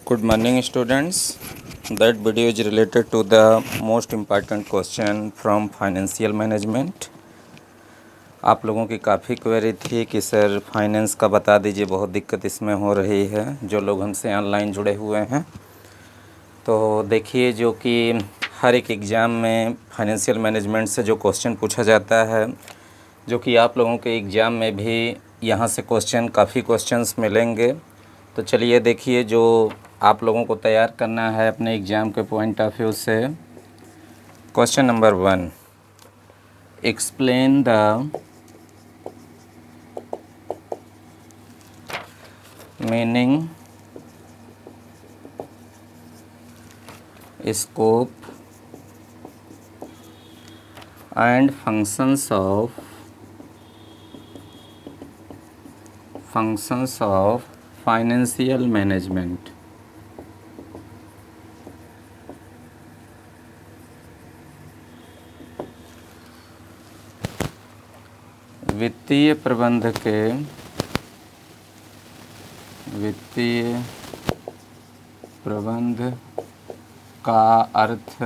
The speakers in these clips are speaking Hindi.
Good morning, students. That video is related to the most important question from financial management. आप लोगों की काफ़ी क्वेरी थी कि सर फाइनेंस का बता दीजिए, बहुत दिक्कत इसमें हो रही है। जो लोग हमसे ऑनलाइन जुड़े हुए हैं तो देखिए, जो कि हर एक एग्ज़ाम में फाइनेंशियल मैनेजमेंट से जो क्वेश्चन पूछा जाता है, जो कि आप लोगों के एग्ज़ाम में भी यहाँ से काफ़ी क्वेश्चंस मिलेंगे। तो चलिए देखिए, जो आप लोगों को तैयार करना है अपने एग्ज़ाम के पॉइंट ऑफ व्यू से। Question number 1, explain the meaning, scope and functions of financial management. वित्तीय प्रबंध का अर्थ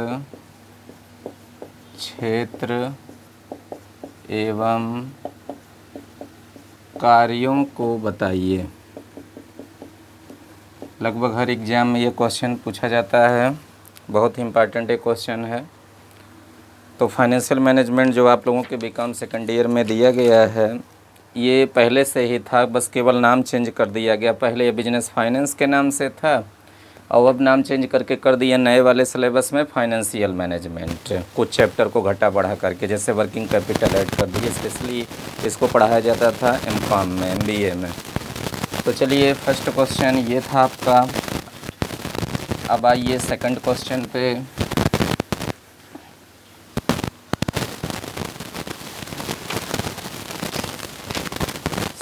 क्षेत्र एवं कार्यों को बताइए। लगभग हर एग्ज़ाम में ये क्वेश्चन पूछा जाता है, बहुत ही इम्पॉर्टेंट एक क्वेश्चन है। तो फाइनेंशियल मैनेजमेंट जो आप लोगों के बीकॉम सेकंड ईयर में दिया गया है, ये पहले से ही था, बस केवल नाम चेंज कर दिया गया। पहले ये बिजनेस फाइनेंस के नाम से था और अब नाम चेंज करके कर दिया नए वाले सिलेबस में फाइनेंशियल मैनेजमेंट। कुछ चैप्टर को घटा बढ़ा करके, जैसे वर्किंग कैपिटल ऐड कर दिए। स्पेशली इसको पढ़ाया जाता था एमकॉम में, एमबीए में। तो चलिए, फर्स्ट क्वेश्चन ये था आपका। अब आइए सेकंड क्वेश्चन पे।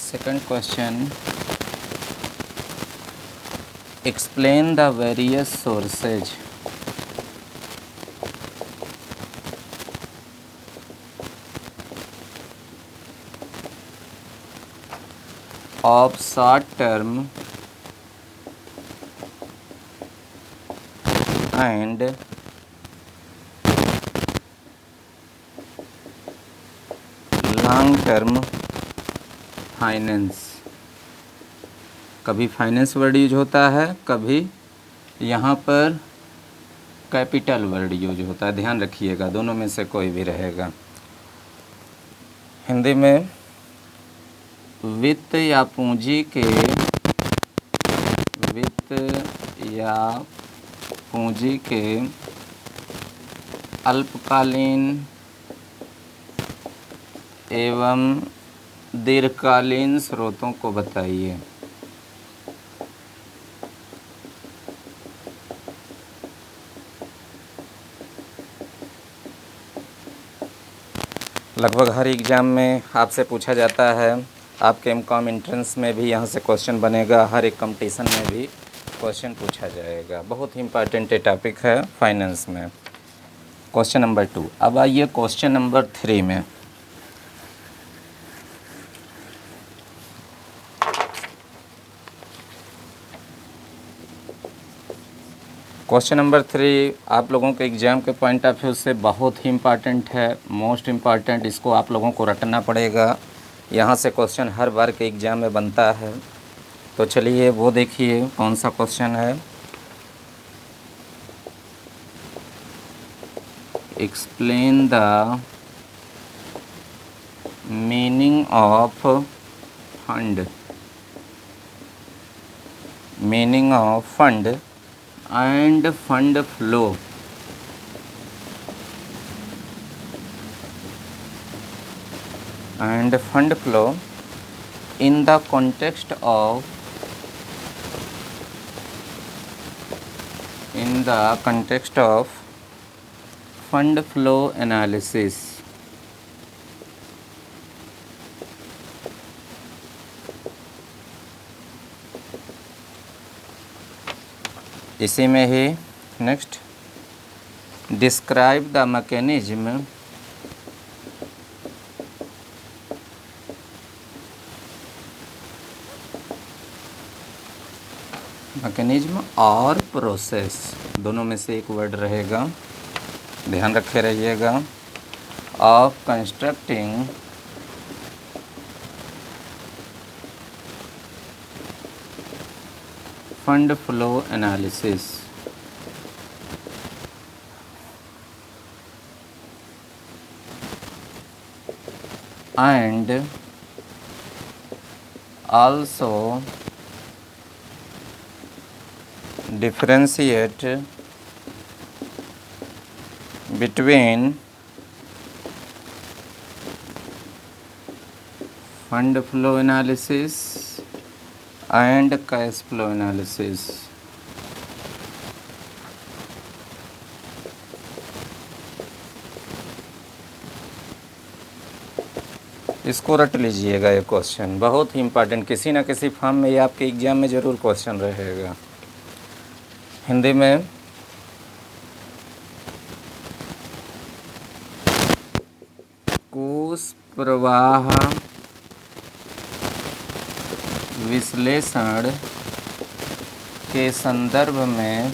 Second question, explain the various sources of short-term and long-term finance. कभी फाइनेंस वर्ड यूज होता है, कभी यहाँ पर कैपिटल वर्ड यूज होता है। ध्यान रखिएगा, दोनों में से कोई भी रहेगा। हिंदी में वित्त या पूंजी के अल्पकालीन एवं दीर्घकालीन स्रोतों को बताइए। लगभग हर एग्ज़ाम में आपसे पूछा जाता है। आपके एमकॉम एंट्रेंस में भी यहाँ से क्वेश्चन बनेगा, हर एक कंपटीशन में भी क्वेश्चन पूछा जाएगा। बहुत ही इम्पॉर्टेंट टॉपिक है फाइनेंस में। Question number 2। अब आइए क्वेश्चन नंबर 3 में। क्वेश्चन नंबर 3 आप लोगों के एग्ज़ाम के पॉइंट ऑफ व्यू से बहुत ही इम्पॉर्टेंट है, मोस्ट इम्पॉर्टेंट। इसको आप लोगों को रटना पड़ेगा। यहाँ से क्वेश्चन हर बार के एग्ज़ाम में बनता है। तो चलिए वो देखिए कौन सा क्वेश्चन है। Explain the meaning of fund and fund flow in the context of fund flow analysis। इसी में ही next, describe the mechanism mechanism और प्रोसेस दोनों में से एक वर्ड रहेगा, ध्यान रखे रहिएगा। Of constructing fund flow analysis and also differentiate between fund flow analysis and cash flow analysis। इसको रट लीजिएगा, ये क्वेश्चन बहुत ही इम्पोर्टेंट, किसी ना किसी फॉर्म में ये आपके एग्जाम में ज़रूर क्वेश्चन रहेगा। हिंदी में कोष प्रवाह विश्लेषण के संदर्भ में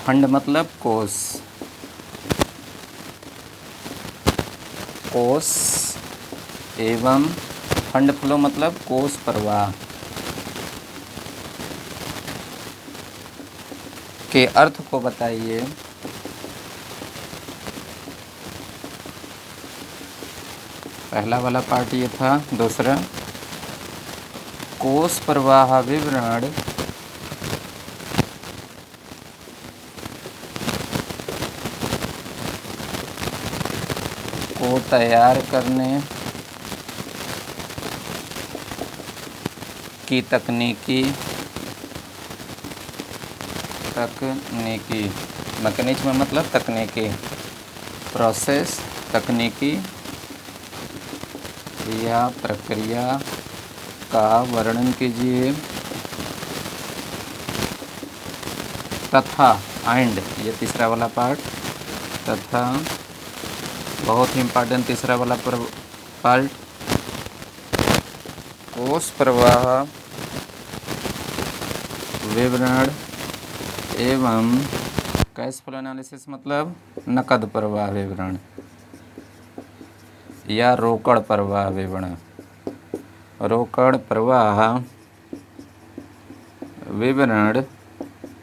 फंड मतलब कोष एवं फंड फ्लो मतलब कोष प्रवाह के अर्थ को बताइए। पहला वाला पार्ट ये था। दूसरा, कोष प्रवाह विवरण को तैयार करने की तकनीकी मैकेनिज्म मतलब तकनीकी, प्रोसेस तकनीकी या प्रक्रिया का वर्णन कीजिए तथा एंड, ये तीसरा वाला पार्ट, तथा बहुत ही इम्पोर्टेंट तीसरा वाला पार्ट, कोष प्रवाह विवरण एवं कैश फ्लो एनालिसिस मतलब नकद प्रवाह विवरण या रोकड़ प्रवाह विवरण। रोकड़ प्रवाह विवरण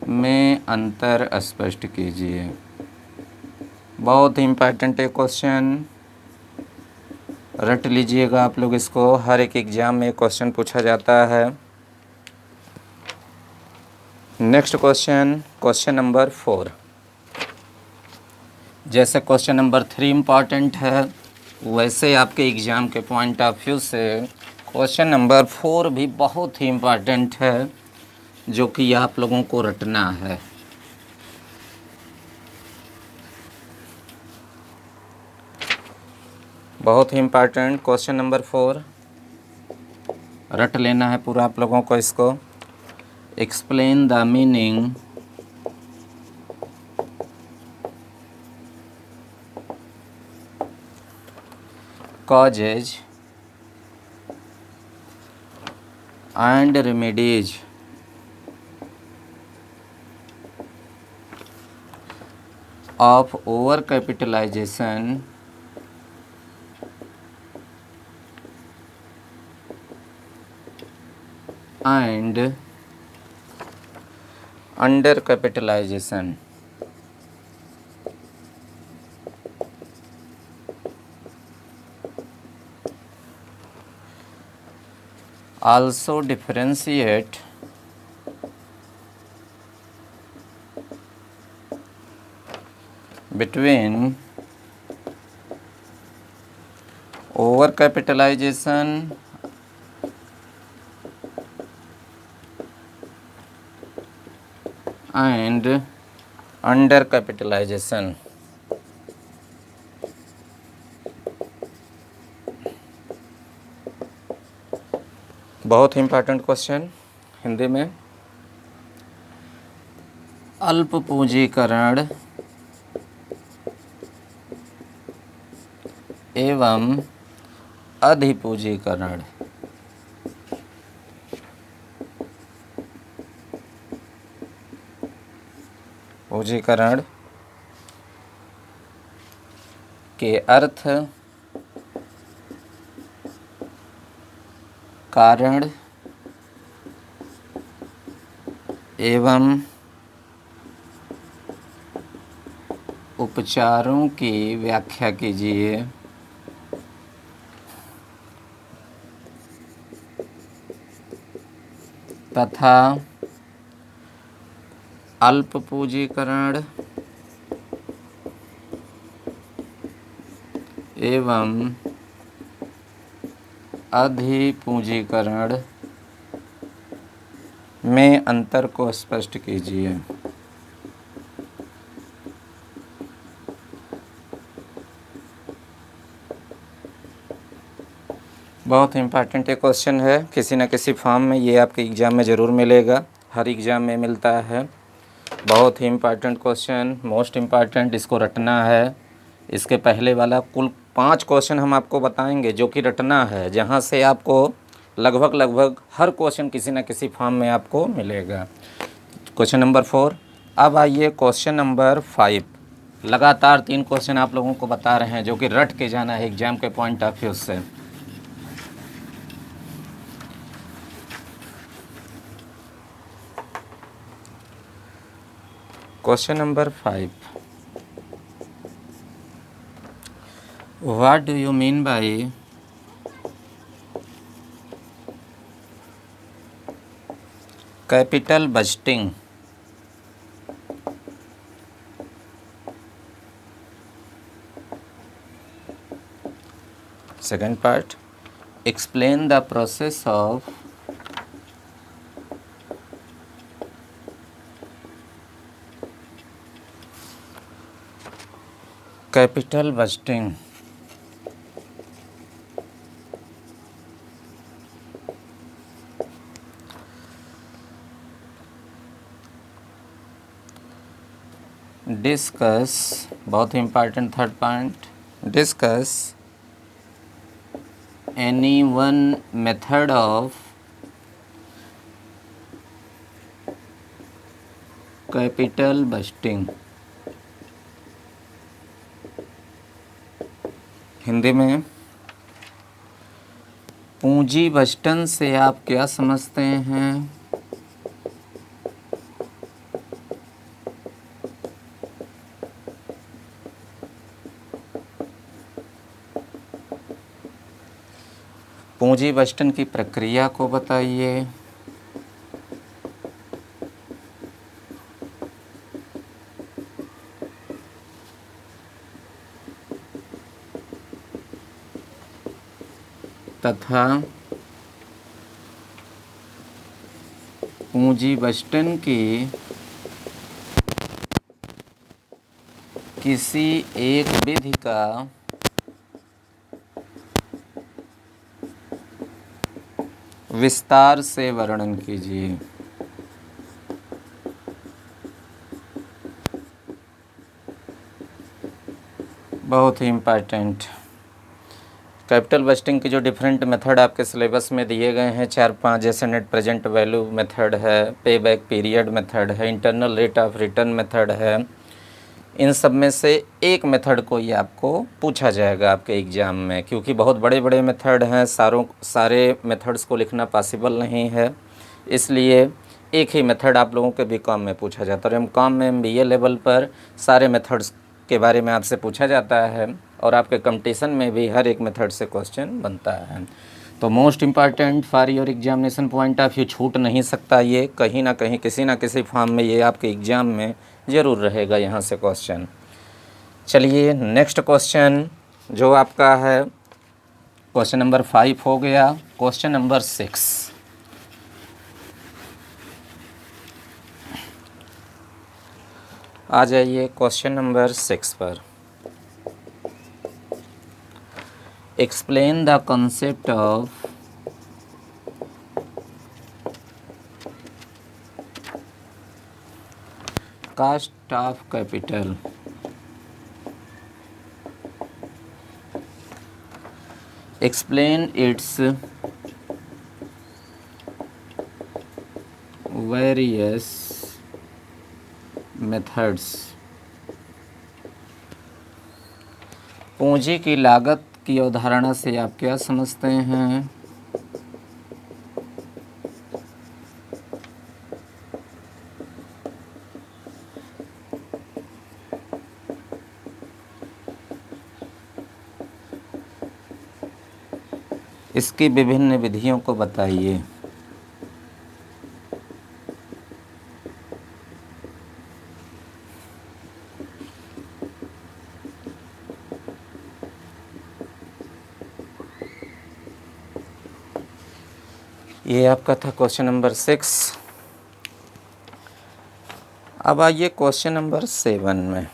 में अंतर स्पष्ट कीजिए। बहुत ही इम्पोर्टेंट है क्वेश्चन, रट लीजिएगा आप लोग इसको, हर एक एग्जाम में क्वेश्चन पूछा जाता है। Next question, question number 4। जैसे क्वेश्चन नंबर 3 इम्पॉर्टेंट है, वैसे आपके एग्ज़ाम के पॉइंट ऑफ व्यू से क्वेश्चन नंबर 4 भी बहुत ही इम्पॉर्टेंट है, जो कि आप लोगों को रटना है। बहुत ही इम्पॉर्टेंट क्वेश्चन नंबर 4, रट लेना है पूरा आप लोगों को इसको। Explain the meaning causes and remedies of overcapitalization and undercapitalization। Also differentiate between overcapitalization and undercapitalization। बहुत ही इम्पोर्टेंट क्वेश्चन हिंदी में, अल्प पूंजीकरण एवं अधिपूंजीकरण पूंजीकरण के अर्थ, कारण एवं उपचारों की व्याख्या कीजिए। तथा अल्प पूंजीकरण एवं अधिपूंजीकरण में अंतर को स्पष्ट कीजिए। बहुत इम्पॉर्टेंट ये क्वेश्चन है, किसी न किसी फॉर्म में ये आपके एग्ज़ाम में ज़रूर मिलेगा, हर एग्ज़ाम में मिलता है। बहुत ही इम्पॉर्टेंट क्वेश्चन, मोस्ट इम्पॉर्टेंट, इसको रटना है। इसके पहले वाला कुल 5 क्वेश्चन हम आपको बताएंगे जो कि रटना है, जहाँ से आपको लगभग हर क्वेश्चन किसी न किसी फॉर्म में आपको मिलेगा। Question number 4। अब आइए क्वेश्चन नंबर 5। लगातार 3 क्वेश्चन आप लोगों को बता रहे हैं जो कि रट के जाना है एग्ज़ाम के पॉइंट ऑफ व्यू से। Question number 5. What do you mean by capital budgeting? Second part. Explain the process of capital budgeting. Discuss, बहुत ही important third point, discuss any one method of capital budgeting. Hindi में पूंजी बजटन से आप क्या समझते हैं? पूंजी बजटन की प्रक्रिया को बताइए। तथा पूंजी बजटन की किसी एक विधि का विस्तार से वर्णन कीजिए। बहुत ही इम्पोर्टेंट, कैपिटल बजटिंग की जो डिफरेंट मेथड आपके सिलेबस में दिए गए हैं 4-5, जैसे नेट प्रेजेंट वैल्यू मेथड है, पे बैक पीरियड मेथड है, internal rate of return method है, इन सब में से एक मेथड को ये आपको पूछा जाएगा आपके एग्ज़ाम में, क्योंकि बहुत बड़े बड़े मेथड हैं, सारे मेथड्स को लिखना पॉसिबल नहीं है, इसलिए एक ही मेथड आप लोगों के बीकॉम में पूछा जाता है। और एमकॉम में MBA लेवल पर सारे मेथड्स के बारे में आपसे पूछा जाता है और आपके कंपटीशन में भी हर एक मेथड से क्वेश्चन बनता है। तो most important for your examination point of view, छूट नहीं सकता ये, कहीं ना कहीं किसी ना किसी फॉर्म में ये आपके एग्ज़ाम में ज़रूर रहेगा यहाँ से क्वेश्चन। चलिए नेक्स्ट क्वेश्चन जो आपका है क्वेश्चन नंबर 5 हो गया। क्वेश्चन नंबर 6, आ जाइए क्वेश्चन नंबर 6 पर। Explain the concept of cost of capital. Explain its various methods. पूंजी की लागत की अवधारणा से आप क्या समझते हैं? इसकी विभिन्न विधियों को बताइए। ये आपका था क्वेश्चन नंबर 6। अब आइए क्वेश्चन नंबर 7 में।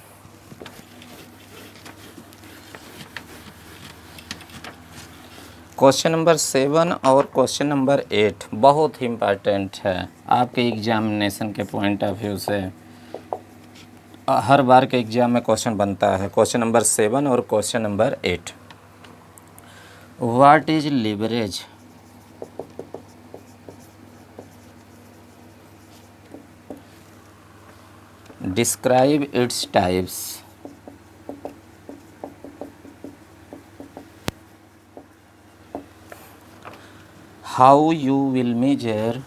क्वेश्चन नंबर 7 और क्वेश्चन नंबर 8 बहुत ही इम्पॉर्टेंट है आपके एग्जामिनेशन के पॉइंट ऑफ व्यू से। हर बार के एग्जाम में क्वेश्चन बनता है, क्वेश्चन नंबर 7 और question number 8। What is leverage? Describe its types. How you will measure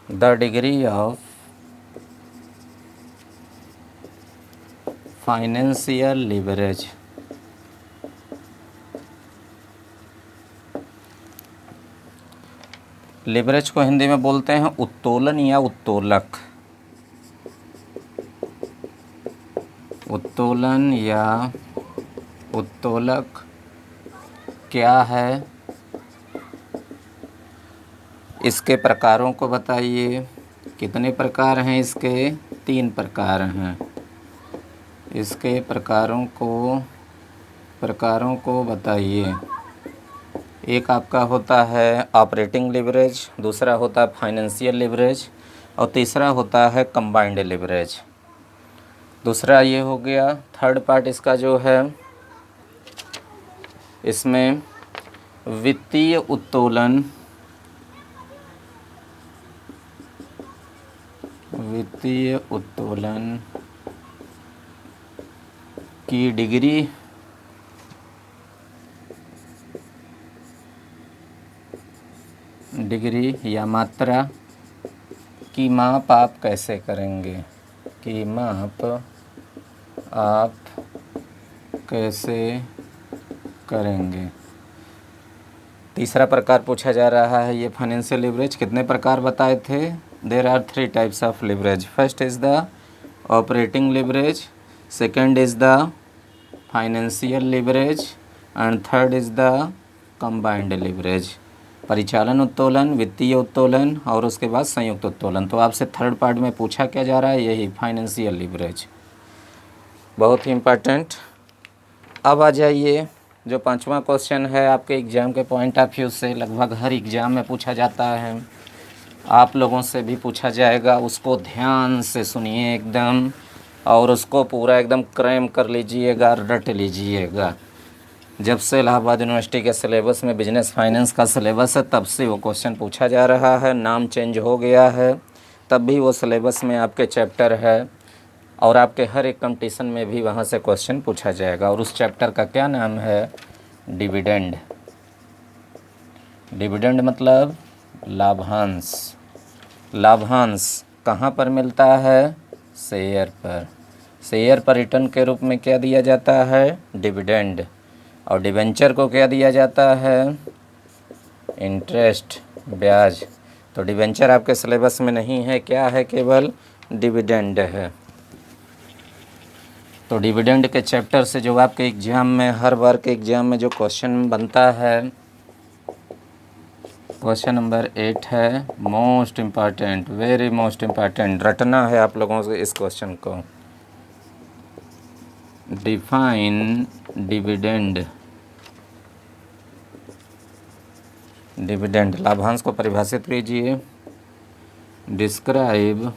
the degree of financial leverage? Leverage को हिंदी में बोलते हैं उत्तोलन या उत्तोलक। उत्तोलन या उत्तोलक क्या है? इसके प्रकारों को बताइए। कितने प्रकार हैं इसके? 3 प्रकार हैं। इसके प्रकारों को बताइए। एक आपका होता है ऑपरेटिंग लिवरेज, दूसरा होता है फाइनेंशियल लिवरेज और तीसरा होता है कंबाइंड लिवरेज। दूसरा ये हो गया। थर्ड पार्ट इसका जो है, इसमें वित्तीय उत्तोलन, की डिग्री या मात्रा की माप आप कैसे करेंगे? की माप आप कैसे करेंगे? तीसरा प्रकार पूछा जा रहा है ये फाइनेंशियल लिवरेज। कितने प्रकार बताए थे? There are 3 types of leverage. First is the operating leverage, second is the financial leverage and third is the combined leverage. परिचालन उत्तोलन, वित्तीय उत्तोलन और उसके बाद संयुक्त उत्तोलन। तो आपसे थर्ड पार्ट में पूछा क्या जा रहा है? यही फाइनेंशियल लिवरेज, बहुत ही इम्पोर्टेंट। अब आ जाइए, जो 5वां क्वेश्चन है आपके एग्ज़ाम के पॉइंट ऑफ व्यू से लगभग हर एग्ज़ाम में पूछा जाता है, आप लोगों से भी पूछा जाएगा। उसको ध्यान से सुनिए एकदम और उसको पूरा एकदम क्रैम कर लीजिएगा, रट लीजिएगा। जब से इलाहाबाद यूनिवर्सिटी के सिलेबस में बिजनेस फाइनेंस का सिलेबस है तब से वो क्वेश्चन पूछा जा रहा है। नाम चेंज हो गया है तब भी वो सिलेबस में आपके चैप्टर है और आपके हर एक कंपटीशन में भी वहाँ से क्वेश्चन पूछा जाएगा। और उस चैप्टर का क्या नाम है? डिविडेंड। डिविडेंड मतलब लाभांश। लाभांश कहाँ पर मिलता है? शेयर पर। शेयर पर रिटर्न के रूप में क्या दिया जाता है? डिविडेंड। और डिबेंचर को क्या दिया जाता है? इंटरेस्ट, ब्याज। तो डिबेंचर आपके सिलेबस में नहीं है, क्या है? केवल डिविडेंड है। तो डिविडेंड के चैप्टर से जो आपके एग्ज़ाम में, हर बार के एग्ज़ाम में जो क्वेश्चन बनता है, क्वेश्चन नंबर 8 है most important, very most important. रटना है आप लोगों से इस क्वेश्चन को। Define dividend. डिविडेंड लाभांश को परिभाषित कीजिए। Describe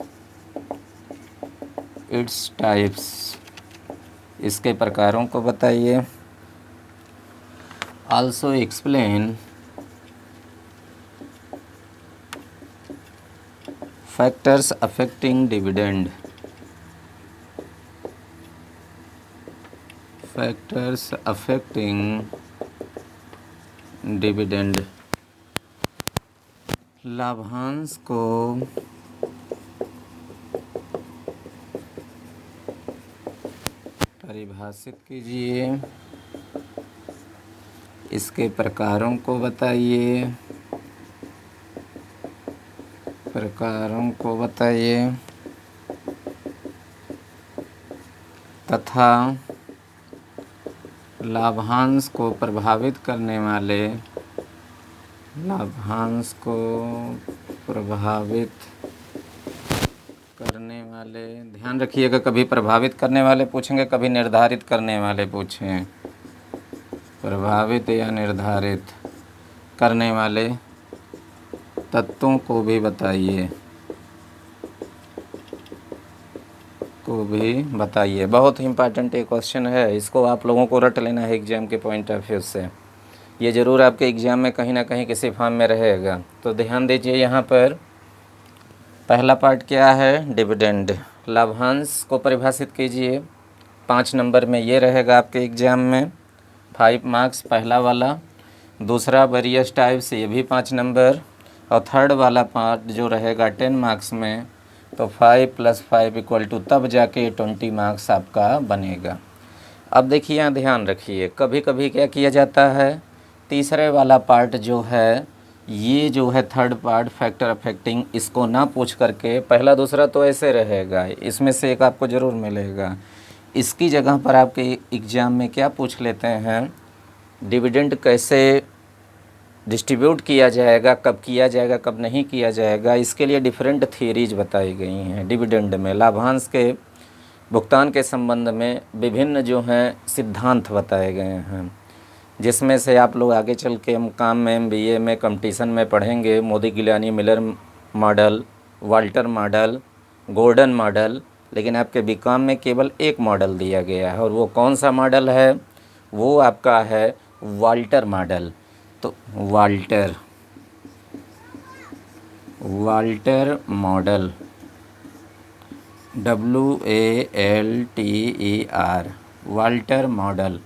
its types. इसके प्रकारों को बताइए। also explain factors affecting dividend. Factors affecting dividend. लाभांश को परिभाषित कीजिए, इसके प्रकारों को बताइए, तथा लाभांश को प्रभावित करने वाले ध्यान रखिएगा, कभी प्रभावित करने वाले पूछेंगे, कभी निर्धारित करने वाले पूछें। प्रभावित या निर्धारित करने वाले तत्वों को भी बताइए, बहुत ही इम्पॉर्टेंट एक क्वेश्चन है, इसको आप लोगों को रट लेना है एग्जाम के पॉइंट ऑफ व्यू से। ये ज़रूर आपके एग्ज़ाम में कहीं ना कहीं किसी फॉर्म में रहेगा। तो ध्यान दीजिए, यहाँ पर पहला पार्ट क्या है, डिविडेंड, लाभांश को परिभाषित कीजिए। 5 नंबर में ये रहेगा आपके एग्ज़ाम में, 5 मार्क्स पहला वाला। दूसरा वेरियस टाइप्स, ये भी 5 नंबर। और थर्ड वाला पार्ट जो रहेगा 10 मार्क्स में, तो 5 + 5 = तब जाके 20 मार्क्स आपका बनेगा। अब देखिए, यहाँ ध्यान रखिए, कभी कभी क्या किया जाता है, तीसरे वाला पार्ट जो है, ये जो है थर्ड पार्ट फैक्टर अफेक्टिंग, इसको ना पूछ करके पहला दूसरा तो ऐसे रहेगा, इसमें से एक आपको ज़रूर मिलेगा। इसकी जगह पर आपके एग्ज़ाम में क्या पूछ लेते हैं, डिविडेंड कैसे डिस्ट्रीब्यूट किया जाएगा, कब किया जाएगा, कब नहीं किया जाएगा, इसके लिए डिफरेंट थियरीज बताई गई हैं। डिविडेंड में लाभांश के भुगतान के संबंध में विभिन्न जो हैं सिद्धांत बताए गए हैं, जिसमें से आप लोग आगे चल के MCOM में, MBA में, कंपटीशन में पढ़ेंगे। Modigliani Miller model, Walter model, Gordon model, लेकिन आपके BCom में केवल एक मॉडल दिया गया है, और वो कौन सा मॉडल है, वो आपका है वाल्टर मॉडल। तो Walter model, WALTER, Walter model.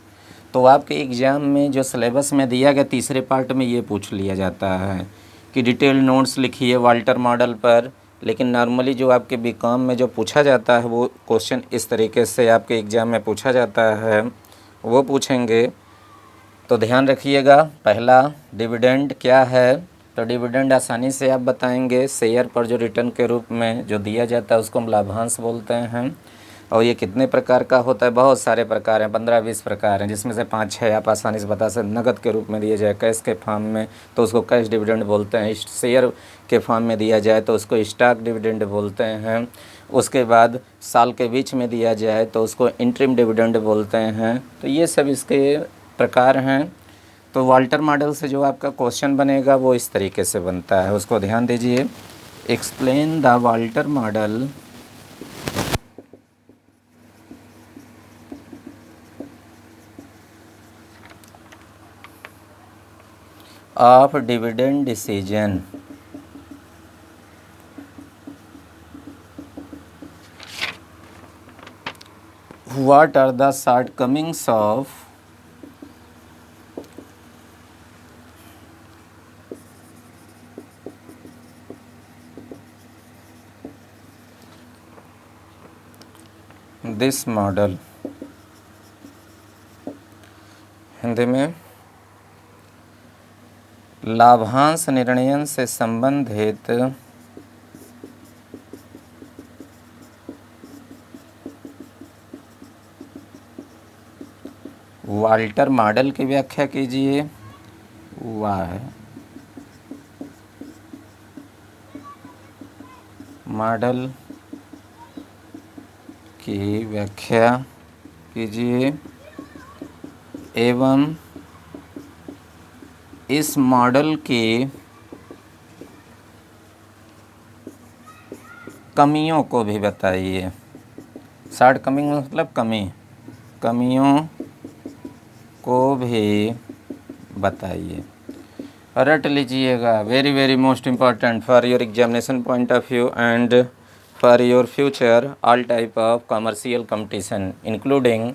तो आपके एग्ज़ाम में जो सिलेबस में दिया गया तीसरे पार्ट में ये पूछ लिया जाता है कि डिटेल नोट्स लिखिए वाल्टर मॉडल पर। लेकिन नॉर्मली जो आपके BCom में जो पूछा जाता है, वो क्वेश्चन इस तरीके से आपके एग्ज़ाम में पूछा जाता है, वो पूछेंगे। तो ध्यान रखिएगा, पहला डिविडेंड क्या है, तो डिविडेंड आसानी से आप बताएंगे, शेयर पर जो रिटर्न के रूप में जो दिया जाता है उसको हम लाभांश बोलते हैं। और ये कितने प्रकार का होता है, बहुत सारे प्रकार हैं, 15-20 प्रकार हैं, जिसमें से 5-6 आप आसानी से बता सकते। नकद के रूप में दिया जाए कैश के फॉर्म में तो उसको कैश डिविडेंड बोलते हैं, शेयर के फॉर्म में दिया जाए तो उसको स्टॉक डिविडेंड बोलते हैं। उसके बाद साल के बीच में दिया जाए तो उसको इंटरिम डिविडेंड बोलते हैं। तो ये सब इसके प्रकार हैं। तो वाल्टर मॉडल से जो आपका क्वेश्चन बनेगा वो इस तरीके से बनता है, उसको ध्यान दीजिए। Explain the Walter model of dividend decision. What are the shortcomings of this model? Hindi में, लाभांश निर्णयन से संबंधित वाल्टर मॉडल की व्याख्या कीजिए। मॉडल की व्याख्या कीजिए एवं इस मॉडल की कमियों को भी बताइए। शॉर्ट कमिंग मतलब कमियों को भी बताइए। रट लीजिएगा, very very most important for your examination point of view and for your future all type of commercial competition including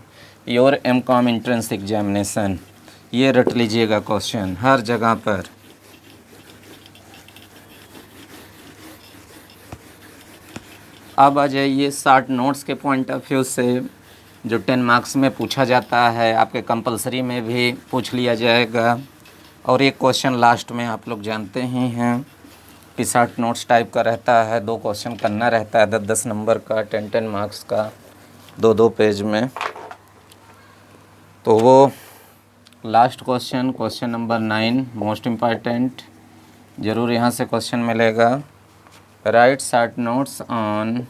your MCom entrance examination. ये रट लीजिएगा क्वेश्चन हर जगह पर। अब आ जाइए शॉर्ट नोट्स के पॉइंट ऑफ व्यू से, जो 10 मार्क्स में पूछा जाता है, आपके कंपलसरी में भी पूछ लिया जाएगा। और एक क्वेश्चन लास्ट में आप लोग जानते ही हैं कि शॉर्ट नोट्स टाइप का रहता है, 2 क्वेश्चन करना रहता है 10-10 नंबर का, 10-10 मार्क्स का, 2-2 पेज में। तो वो last question number 9 most important, ज़रूर यहाँ से क्वेश्चन मिलेगा। Right short notes on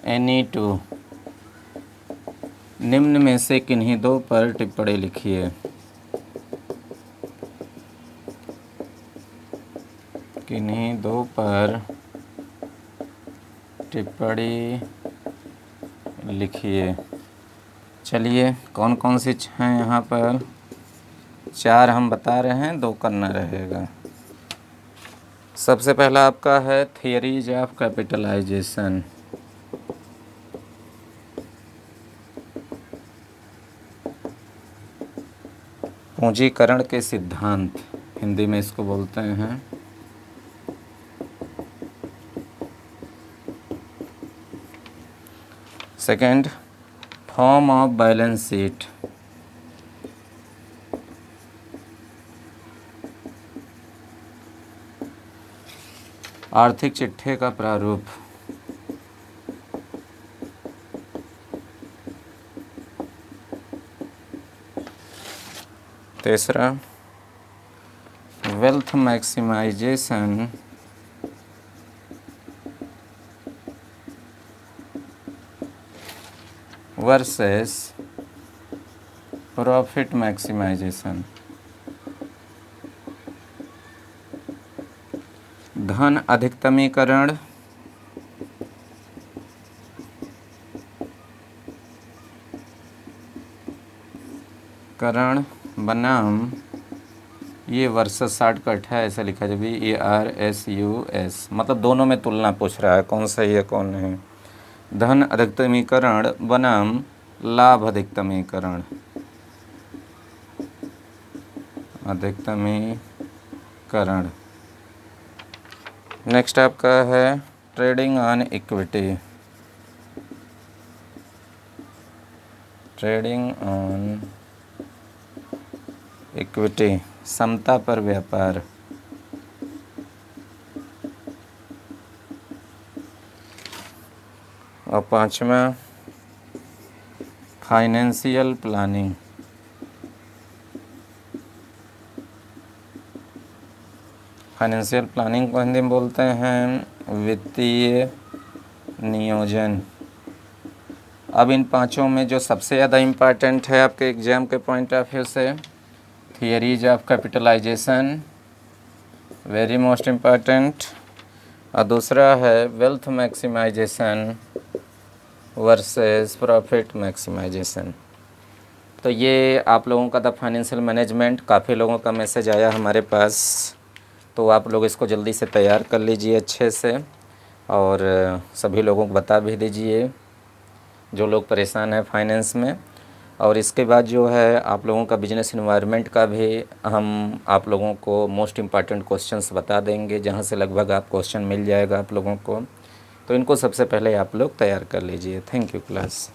any two, निम्न में से किन्हीं 2 पर टिप्पणी लिखिए। किन्हीं 2 पर टिप्पणी लिखिए। चलिए कौन कौन सी हैं यहाँ पर, 4 हम बता रहे हैं, 2 करना रहेगा। सबसे पहला आपका है थियरीज ऑफ कैपिटलाइजेशन। पूंजीकरण के सिद्धांत हिंदी में इसको बोलते हैं। Second, form of balance sheet. आर्थिक चिट्ठे का प्रारूप। तीसरा, wealth maximisation versus profit maximisation. धन अधिकतमीकरण बनाम, ये वर्सेस शॉर्टकट है, ऐसा लिखा जाए VERSUS, मतलब दोनों में तुलना पूछ रहा है कौन सही है कौन नहीं। धन अधिकतमीकरण बनाम लाभ अधिकतमीकरण। नेक्स्ट आपका है trading on equity. Trading on equity, समता पर व्यापार। और 5वां फाइनेंशियल प्लानिंग। फाइनेंशियल प्लानिंग को हिंदी में बोलते हैं वित्तीय नियोजन। अब इन 5 में जो सबसे ज़्यादा इम्पॉर्टेंट है आपके एग्ज़ाम के पॉइंट ऑफ व्यू से, theories of capitalisation, very most important. और दूसरा है wealth maximisation versus profit maximisation. तो ये आप लोगों का था फाइनेंशियल मैनेजमेंट। काफ़ी लोगों का मैसेज आया हमारे पास, तो आप लोग इसको जल्दी से तैयार कर लीजिए अच्छे से, और सभी लोगों को बता भी दीजिए जो लोग परेशान हैं फाइनेंस में। और इसके बाद जो है आप लोगों का बिजनेस इन्वायरमेंट का भी हम आप लोगों को मोस्ट इम्पॉर्टेंट क्वेश्चंस बता देंगे, जहां से लगभग आप क्वेश्चन मिल जाएगा आप लोगों को। तो इनको सबसे पहले आप लोग तैयार कर लीजिए। Thank you class.